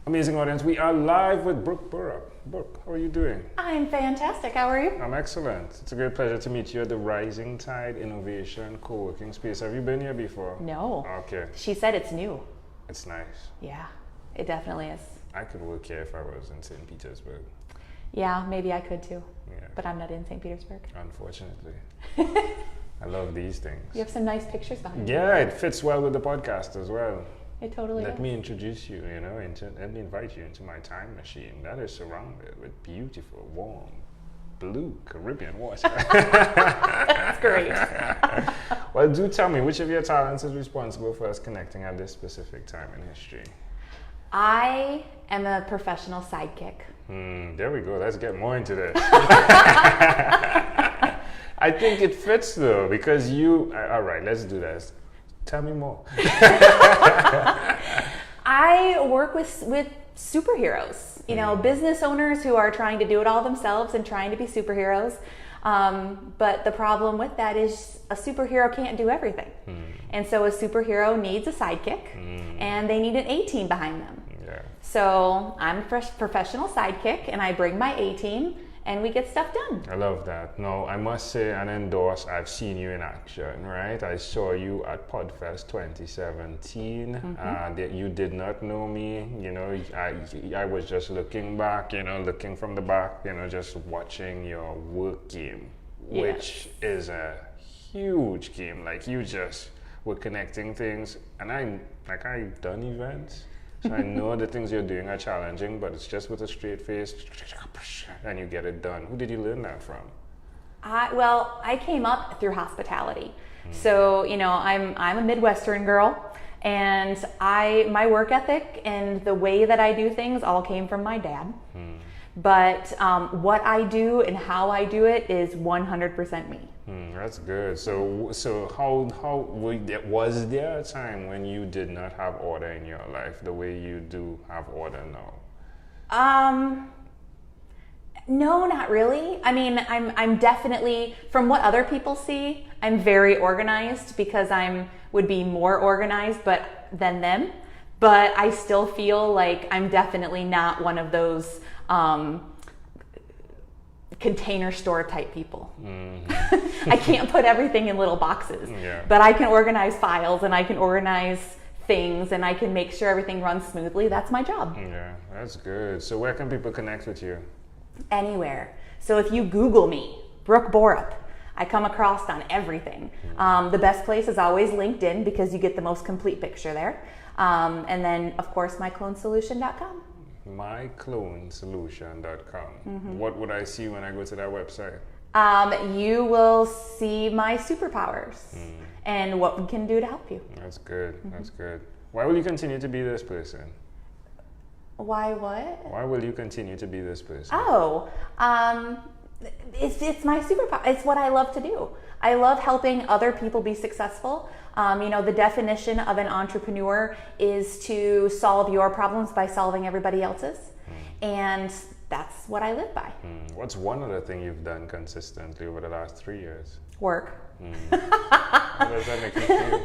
Amazing audience, we are live with Brook Borup. Brook, how are you doing? I'm fantastic. How are you? I'm excellent. It's a great pleasure to meet you at the Rising Tide Innovation Co-working Space. Have you been here before? No. Okay. She said it's new. It's nice. Yeah, it definitely is. I could work here if I was in St. Petersburg. Yeah, maybe I could too. Yeah. But I'm not in St. Petersburg. Unfortunately. I love these things. You have some nice pictures behind you. Yeah, it fits well with the podcast as well. It totally Let is. me introduce you, let me invite you into my time machine that is surrounded with beautiful, warm, blue Caribbean water. That's great. Well, do tell me, which of your talents is responsible for us connecting at this specific time in history? I am a professional sidekick. There we go. Let's get more into this. I think it fits though, because all right, let's do this. Tell me more. I work with superheroes, business owners who are trying to do it all themselves and trying to be superheroes. But the problem with that is a superhero can't do everything. And so a superhero needs a sidekick and they need an A-team behind them. Yeah. So I'm a professional sidekick and I bring my A-team and we get stuff done. I love that. No, I must say and endorse, I've seen you in action, right? I saw you at Podfest 2017. You did not know me, I was just looking back, looking from the back, just watching your work game, which is a huge game. Like you just were connecting things, and I've done events. So I know the things you're doing are challenging, but it's just with a straight face, and you get it done. Who did you learn that from? I came up through hospitality. So, I'm a Midwestern girl, and my work ethic and the way that I do things all came from my dad. But what I do and how I do it is 100% me. That's good. So how was there a time when you did not have order in your life the way you do have order now? No, not really. I mean, I'm definitely, from what other people see, I'm very organized because would be more organized than them. But I still feel like I'm definitely not one of those container store type people. I can't put everything in little boxes, but I can organize files and I can organize things and I can make sure everything runs smoothly. That's my job. Yeah, that's good. So where can people connect with you? Anywhere. So if you Google me, Brook Borup, I come across on everything. The best place is always LinkedIn because you get the most complete picture there. And then, of course, myclonesolution.com. myclonesolution.com. What would I see when I go to that website? You will see my superpowers and what we can do to help you. That's good. That's good. Why will you continue to be this person? Why what? Why will you continue to be this person? It's my superpower. It's what I love to do. I love helping other people be successful. The definition of an entrepreneur is to solve your problems by solving everybody else's. And that's what I live by. What's one other thing you've done consistently over the last 3 years? Work. How does that make you feel?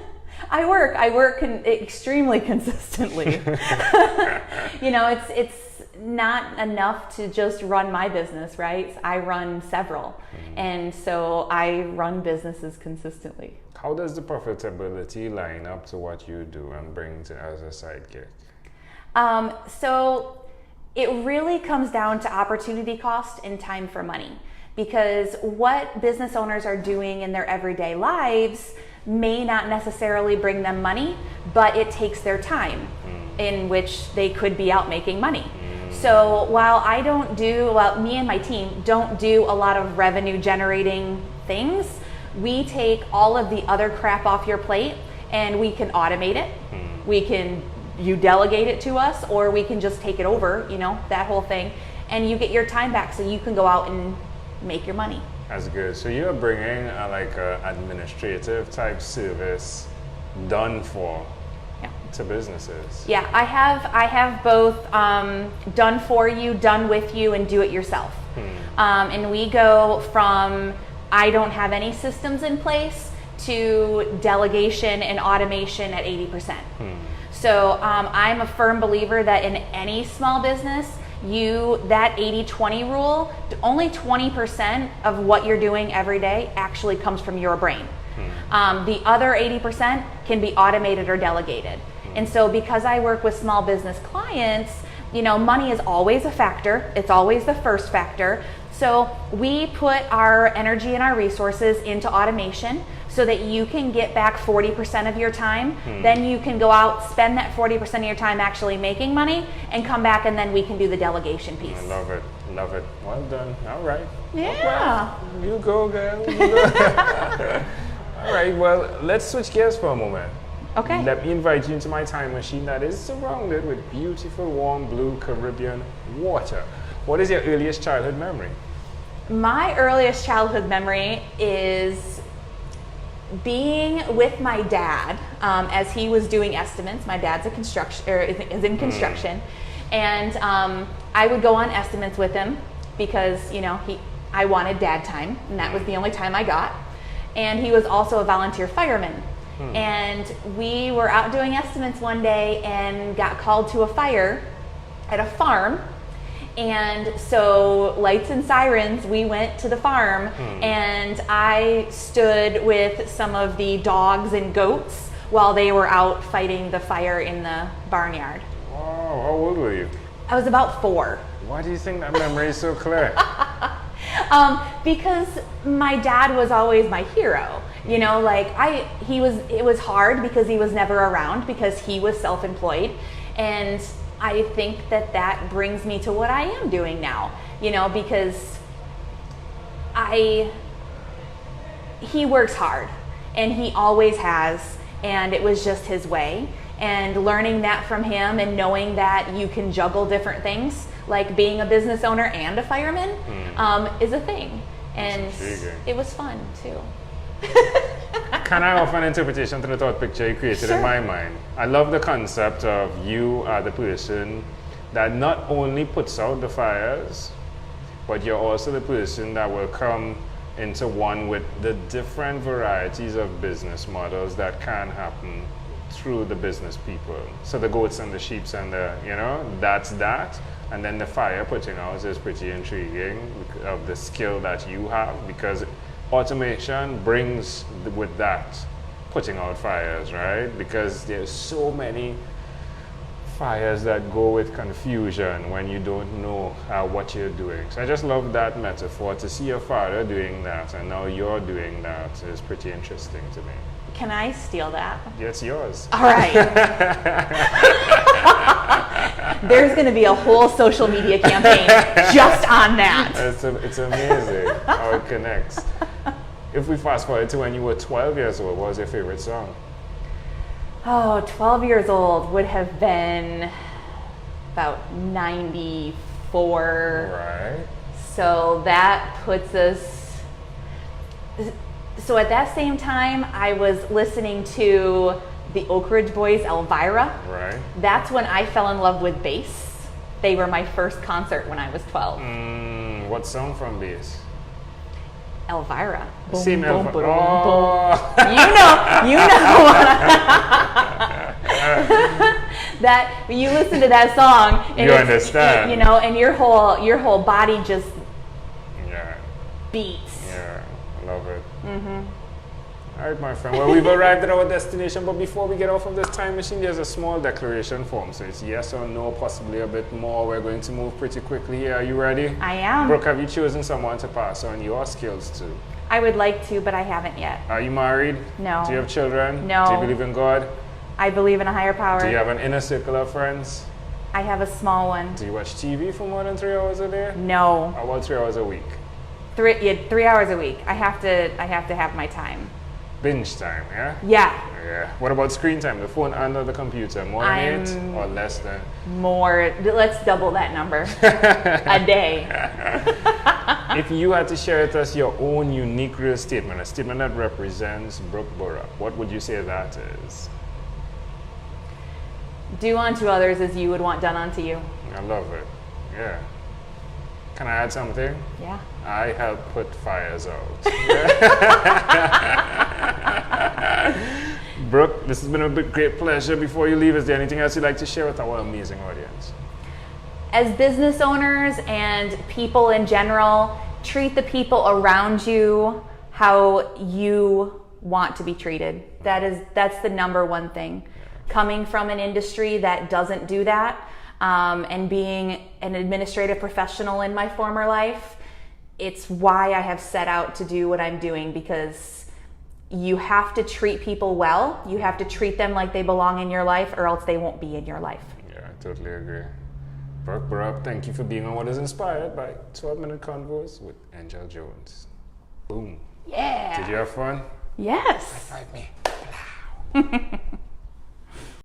I work extremely consistently. It's not enough to just run my business, right? I run several. And so I run businesses consistently. How does the profitability line up to what you do and bring as a sidekick? So it really comes down to opportunity cost and time for money. Because what business owners are doing in their everyday lives may not necessarily bring them money, but it takes their time in which they could be out making money. So while me and my team don't do a lot of revenue generating things, we take all of the other crap off your plate and we can automate it. You delegate it to us, or we can just take it over, that whole thing, and you get your time back so you can go out and make your money. That's good. So you're bringing a administrative type service done for to businesses. Yeah, I have both done for you, done with you, and do it yourself. And we go from I don't have any systems in place to delegation and automation at 80%. So I'm a firm believer that in any small business, that 80-20 rule, only 20% of what you're doing every day actually comes from your brain. The other 80% can be automated or delegated. And so because I work with small business clients, money is always a factor. It's always the first factor. So we put our energy and our resources into automation so that you can get back 40% of your time. Then you can go out, spend that 40% of your time actually making money, and come back, and then we can do the delegation piece. I love it. Love it. Well done. All right. Yeah. Okay. You go, girl. You go. All right. Well, let's switch gears for a moment. Okay. Let me invite you into my time machine that is surrounded with beautiful, warm, blue Caribbean water. What is your earliest childhood memory? My earliest childhood memory is being with my dad as he was doing estimates. My dad's is in construction, and I would go on estimates with him because I wanted dad time, and that was the only time I got. And he was also a volunteer fireman. And we were out doing estimates one day and got called to a fire at a farm. And so lights and sirens, we went to the farm, and I stood with some of the dogs and goats while they were out fighting the fire in the barnyard. Wow, how old were you? I was about 4. Why do you think that memory is so clear? Because my dad was always my hero. It was hard because he was never around because he was self-employed. And I think that brings me to what I am doing now, because he works hard, and he always has, and it was just his way. And learning that from him and knowing that you can juggle different things, like being a business owner and a fireman, is a thing. And it was fun too. Can I offer an interpretation to the thought picture you created in my mind? I love the concept of you are the person that not only puts out the fires, but you're also the person that will come into one with the different varieties of business models that can happen through the business people. So the goats and the sheep and that's that. And then the fire putting out is pretty intriguing of the skill that you have, because automation brings with that putting out fires, right? Because there's so many fires that go with confusion when you don't know what you're doing. So I just love that metaphor. To see your father doing that and now you're doing that is pretty interesting to me. Can I steal that? It's yours. All right. There's going to be a whole social media campaign just on that. It's amazing how it connects. If we fast forward to when you were 12 years old, what was your favorite song? Oh, 12 years old would have been about 94. Right. So that puts us... So at that same time, I was listening to the Oak Ridge Boys' Elvira. Right. That's when I fell in love with bass. They were my first concert when I was 12. What song from bass? Elvira. Boom, boom, boom, boom. You know that when you listen to that song, and you understand. And your whole body just beats. Yeah, I love it. All right, my friend. Well, we've arrived at our destination, but before we get off of this time machine, there's a small declaration form. So it's yes or no, possibly a bit more. We're going to move pretty quickly here. Are you ready? I am. Brooke, have you chosen someone to pass on your skills to? I would like to, but I haven't yet. Are you married? No. Do you have children? No. Do you believe in God? I believe in a higher power. Do you have an inner circle of friends? I have a small one. Do you watch TV for more than 3 hours a day? No. How about 3 hours a week? 3 hours a week. I have to have my time. Binge time, yeah? Yeah. Yeah. What about screen time? The phone and the computer? More than 8 or less than? More. Let's double that number. A day. If you had to share with us your own unique real statement, a statement that represents Brook Borup, what would you say that is? Do unto others as you would want done unto you. I love it. Yeah. Can I add something? Yeah. I help put fires out. Brooke, this has been a great pleasure. Before you leave, is there anything else you'd like to share with our amazing audience? As business owners and people in general, treat the people around you how you want to be treated. That's the number one thing. Coming from an industry that doesn't do that, and being an administrative professional in my former life, it's why I have set out to do what I'm doing, because you have to treat people well. You have to treat them like they belong in your life, or else they won't be in your life. Yeah, I totally agree. Brook Borup, thank you for being on What is Inspired by 12-Minute Convos with Angel Jones. Boom. Yeah. Did you have fun? Yes. High five me.